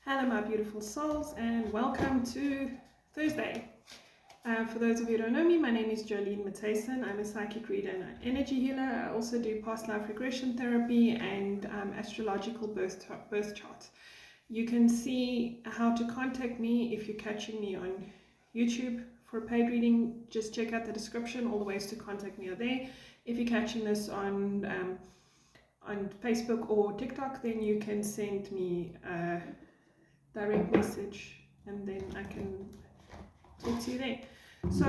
Hello my beautiful souls and welcome to Thursday. For those of you who don't know me, my name is Jolene Matheson. I'm a psychic reader and an energy healer. I also do past life regression therapy and astrological birth charts. You can see how to contact me if you're catching me on YouTube for a paid reading. Just check out the description. All the ways to contact me are there. If you're catching this on Facebook or TikTok, then you can send me a direct message and then I can talk to you there. So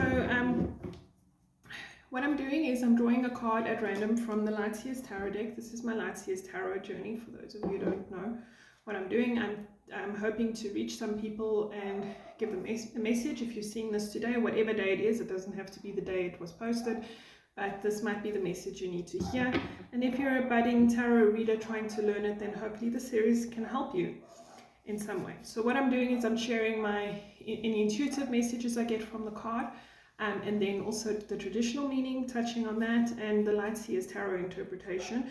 what I'm doing is I'm drawing a card at random from the Light Seers Tarot Deck. This is my Light Seers Tarot journey. For those of you who don't know what I'm doing, I'm hoping to reach some people and give them a message. If you're seeing this today, whatever day it is, it doesn't have to be the day it was posted, but this might be the message you need to hear. And if you're a budding tarot reader trying to learn it, then hopefully the series can help you in some way. So what I'm doing is I'm sharing any intuitive messages I get from the card, and then also the traditional meaning, touching on that, and the Light Seers Tarot interpretation.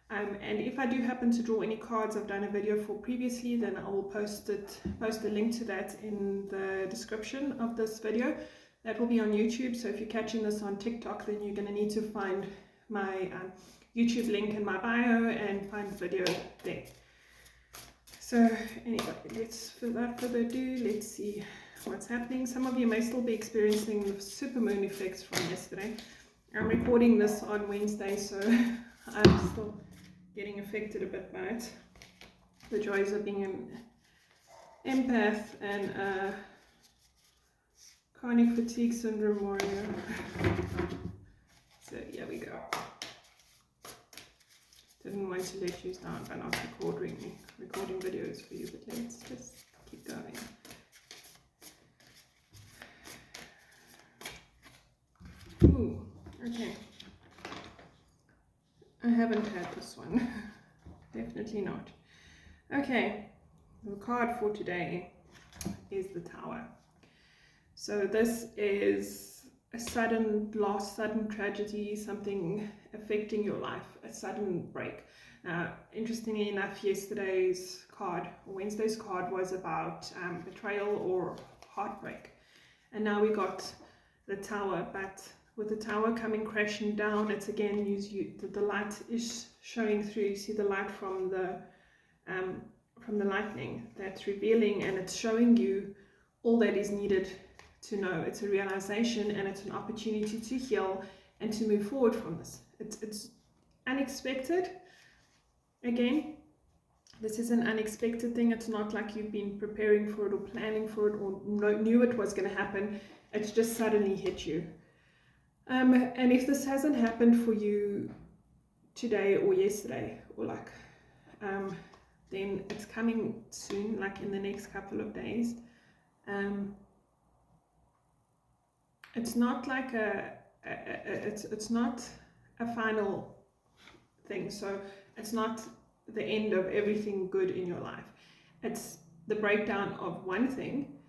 And if I do happen to draw any cards I've done a video for previously, then I will post a link to that in the description of this video. That will be on YouTube. So if you're catching this on TikTok, then you're going to need to find my YouTube link in my bio and find the video there. So anyway, without further ado, let's see what's happening. Some of you may still be experiencing the supermoon effects from yesterday. I'm recording this on Wednesday, so I'm still getting affected a bit by it. The joys of being an empath and chronic fatigue syndrome warrior. So here we go. Didn't want to let you down by not recording videos for you, but let's just keep going. Ooh, okay. I haven't had this one. Definitely not. Okay, the card for today is the Tower. So this is a sudden loss, sudden tragedy, something affecting your life, a sudden break. Now, interestingly enough, yesterday's card, or Wednesday's card, was about betrayal or heartbreak. And now we got the Tower, but with the Tower coming crashing down, it's again, the light is showing through. You see the light from the lightning that's revealing, and it's showing you all that is needed to know. It's a realization and it's an opportunity to heal and to move forward from this. It's unexpected. Again, this is an unexpected thing. It's not like you've been preparing for it or planning for it or knew it was going to happen. It's just suddenly hit you. And if this hasn't happened for you today or yesterday, or then it's coming soon, like in the next couple of days. It's not like it's not a final thing. So it's not the end of everything good in your life. It's the breakdown of one thing,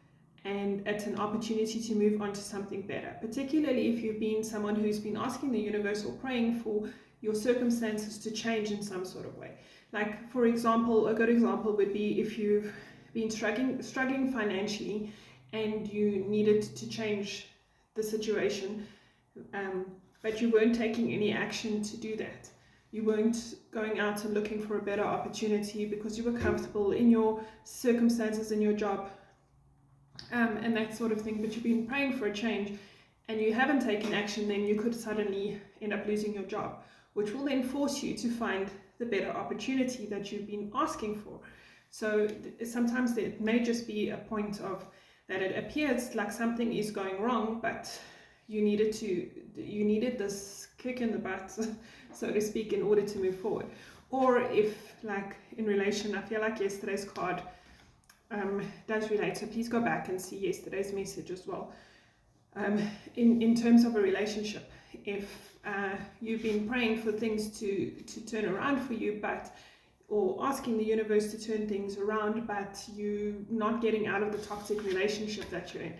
and it's an opportunity to move on to something better. Particularly if you've been someone who's been asking the universe or praying for your circumstances to change in some sort of way. Like, for example, a good example would be if you've been struggling financially and you needed to change the situation, but you weren't taking any action to do that. You weren't going out and looking for a better opportunity because you were comfortable in your circumstances, in your job, and that sort of thing, but you've been praying for a change and you haven't taken action, then you could suddenly end up losing your job, which will then force you to find the better opportunity that you've been asking for. So sometimes there may just be a point of that it appears like something is going wrong, but you needed this kick in the butt, so to speak, in order to move forward. Or if, like in relation, I feel like yesterday's card does relate, so please go back and see yesterday's message as well. In terms of a relationship, if you've been praying for things to turn around for you, or asking the universe to turn things around, but you not getting out of the toxic relationship that you're in,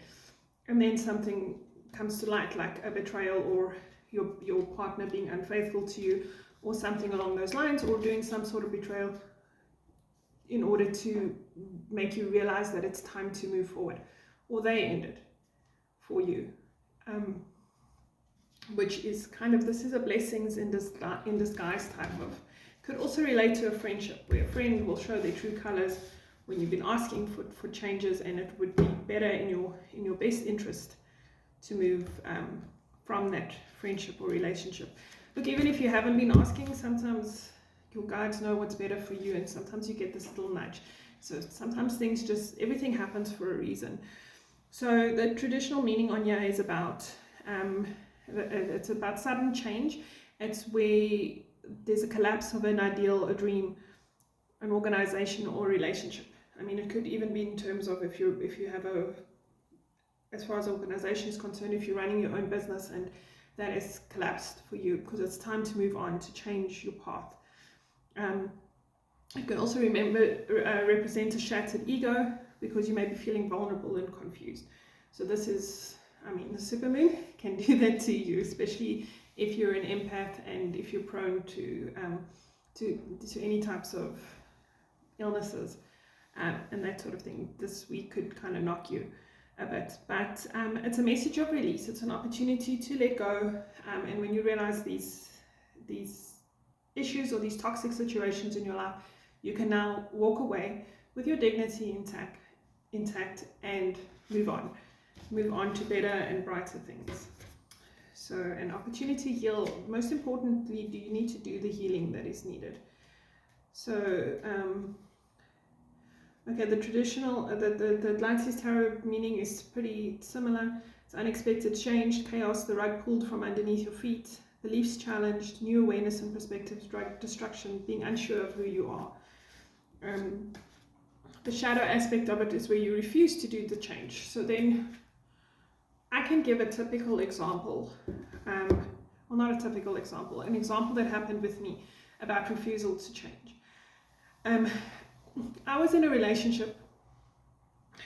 and then something comes to light, like a betrayal or your partner being unfaithful to you or something along those lines, or doing some sort of betrayal, in order to make you realize that it's time to move forward, or they ended for you, which is kind of, this is a blessings in disguise type of, could also relate to a friendship where a friend will show their true colors when you've been asking for changes, and it would be better in your best interest to move from that friendship or relationship. Look, even if you haven't been asking, sometimes your guides know what's better for you, and sometimes you get this little nudge. So sometimes things just, everything happens for a reason. So the traditional meaning on here is about, it's about sudden change. It's where there's a collapse of an ideal, a dream, an organization or relationship. I mean, it could even be in terms of if you have a, as far as organization is concerned, if you're running your own business and that has collapsed for you because it's time to move on, to change your path. It can also represent a shattered ego, because you may be feeling vulnerable and confused. So this is, I mean, the supermoon can do that to you, especially if you're an empath and if you're prone to any types of illnesses and that sort of thing. This week could kind of knock you a bit, but it's a message of release. It's an opportunity to let go, and when you realize these issues or these toxic situations in your life, you can now walk away with your dignity intact and move on to better and brighter things. So an opportunity to heal. Most importantly, do you need to do the healing that is needed? So okay, the traditional, the Light Seers Tarot meaning is pretty similar. It's unexpected change, chaos, the rug pulled from underneath your feet, beliefs challenged, new awareness and perspectives, drug destruction, being unsure of who you are. The shadow aspect of it is where you refuse to do the change. So then I can give a typical example, well, not a typical example, an example that happened with me about refusal to change. I was in a relationship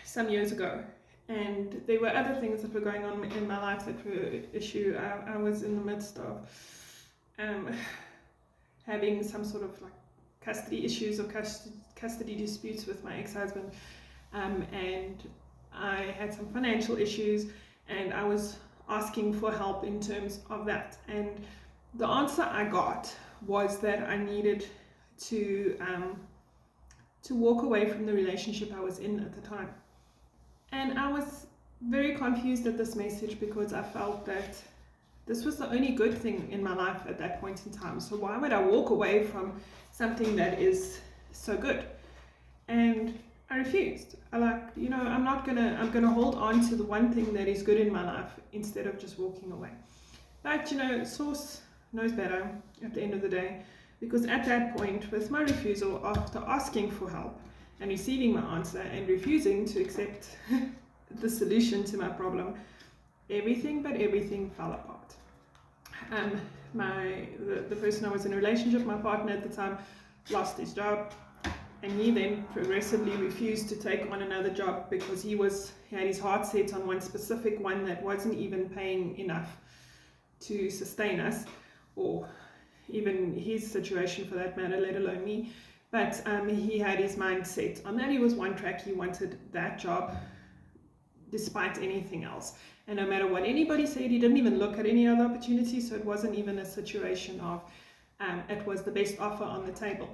some years ago, and there were other things that were going on in my life that were an issue. I was in the midst of having some sort of like custody issues or custody disputes with my ex-husband, and I had some financial issues, and I was asking for help in terms of that. And the answer I got was that I needed to walk away from the relationship I was in at the time. And I was very confused at this message, because I felt that this was the only good thing in my life at that point in time. So why would I walk away from something that is so good? And I refused. I'm gonna hold on to the one thing that is good in my life instead of just walking away. But Source knows better at the end of the day, because at that point, with my refusal, after asking for help and receiving my answer and refusing to accept the solution to my problem, everything fell apart. The person I was in a relationship, my partner at the time, lost his job, and he then progressively refused to take on another job because he had his heart set on one specific one that wasn't even paying enough to sustain us, or even his situation for that matter, let alone me. But he had his mind set on that. He was one track. He wanted that job despite anything else. And no matter what anybody said, he didn't even look at any other opportunities. So it wasn't even a situation of it was the best offer on the table.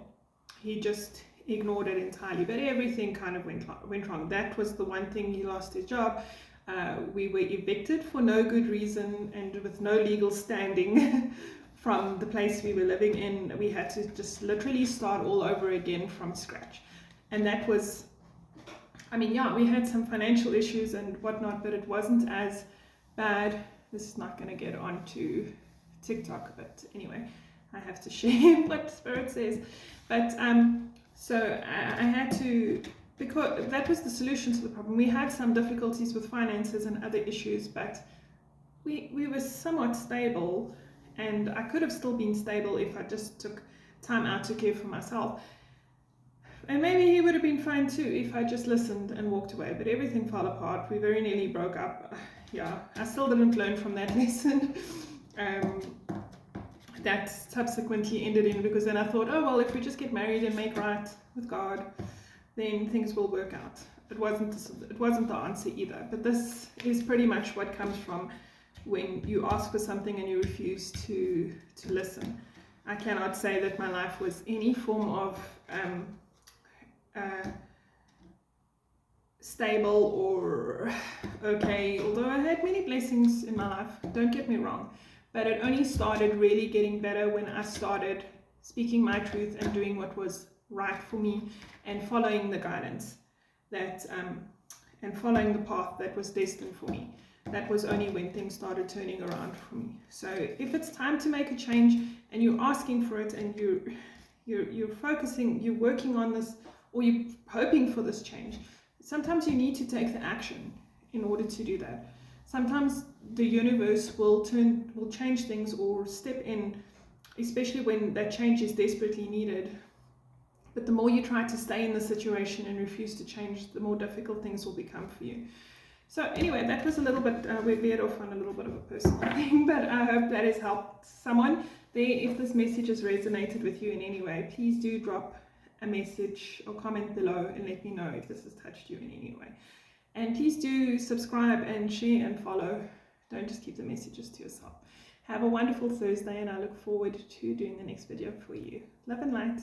He just ignored it entirely. But everything kind of went wrong. That was the one thing. He lost his job. We were evicted for no good reason and with no legal standing from the place we were living in. We had to just literally start all over again from scratch. And that was, we had some financial issues and whatnot, but it wasn't as bad. This is not going to get onto TikTok, but anyway, I have to share what Spirit says. But so I had to, because that was the solution to the problem. We had some difficulties with finances and other issues, but we were somewhat stable. And I could have still been stable if I just took time out to care for myself. And maybe he would have been fine too if I just listened and walked away. But everything fell apart. We very nearly broke up. Yeah, I still didn't learn from that lesson. that subsequently ended in, because then I thought, oh well, if we just get married and make right with God, then things will work out. It wasn't the answer either. But this is pretty much what comes from when you ask for something and you refuse to listen. I cannot say that my life was any form of stable or okay, although I had many blessings in my life, don't get me wrong, but it only started really getting better when I started speaking my truth and doing what was right for me and following the guidance that and following the path that was destined for me. That was only when things started turning around for me. So if it's time to make a change and you're asking for it and you're focusing, you're working on this, or you're hoping for this change, sometimes you need to take the action in order to do that. Sometimes the universe will change things or step in, especially when that change is desperately needed. But the more you try to stay in the situation and refuse to change, the more difficult things will become for you. So anyway, that was a little bit, we veered off on a little bit of a personal thing, but I hope that has helped someone there. If this message has resonated with you in any way, please do drop a message or comment below and let me know if this has touched you in any way. And please do subscribe and share and follow. Don't just keep the messages to yourself. Have a wonderful Thursday, and I look forward to doing the next video for you. Love and light.